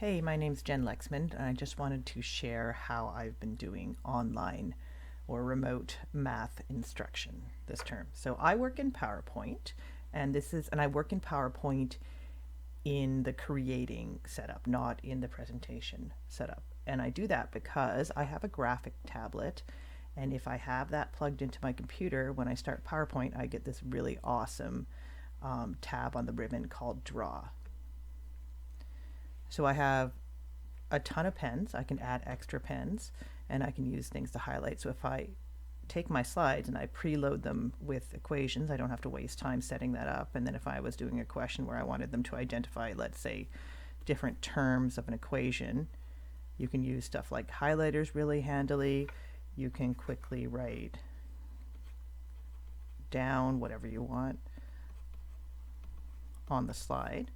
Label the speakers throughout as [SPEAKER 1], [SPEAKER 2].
[SPEAKER 1] Hey, my name's Jen Lexman, and I just wanted to share how I've been doing online or remote math instruction this term. So I work in PowerPoint, and I work in PowerPoint in the creating setup, not in the presentation setup. And I do that because I have a graphic tablet, and if I have that plugged into my computer, when I start PowerPoint, I get this really awesome tab on the ribbon called Draw. So I have a ton of pens. I can add extra pens and I can use things to highlight. So if I take my slides and I preload them with equations, I don't have to waste time setting that up. And then if I was doing a question where I wanted them to identify, let's say, different terms of an equation, you can use stuff like highlighters really handily. You can quickly write down whatever you want on the slide.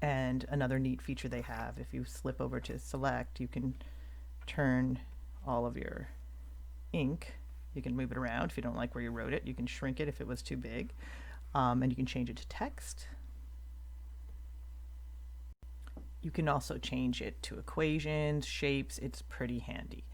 [SPEAKER 1] And another neat feature they have, if you slip over to select, you can turn all of your ink. You can move it around if you don't like where you wrote it. You can shrink it if it was too big. And you can change it to text. You can also change it to equations, shapes. It's pretty handy.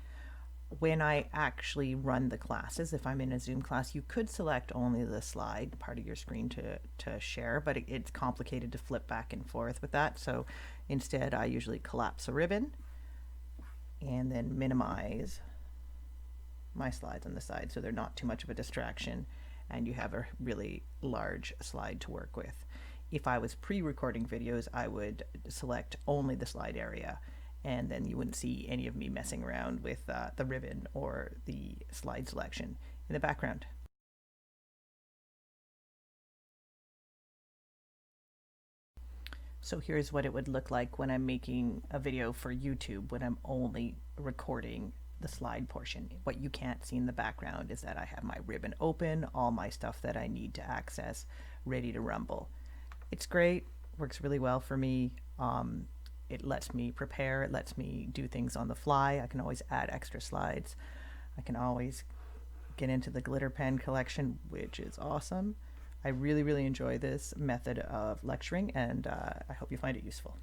[SPEAKER 1] When I actually run the classes, if I'm in a Zoom class, you could select only the slide part of your screen to share, but it's complicated to flip back and forth with that. So instead, I usually collapse a ribbon and then minimize my slides on the side so they're not too much of a distraction, and you have a really large slide to work with. If I was pre-recording videos, I would select only the slide area, and then you wouldn't see any of me messing around with the ribbon or the slide selection in the background. So here's what it would look like when I'm making a video for YouTube, when I'm only recording the slide portion. What you can't see in the background is that I have my ribbon open, all my stuff that I need to access ready to rumble. It's great, works really well for me. It lets me prepare, it lets me do things on the fly. I can always add extra slides. I can always get into the glitter pen collection, which is awesome. I really, really enjoy this method of lecturing, and I hope you find it useful.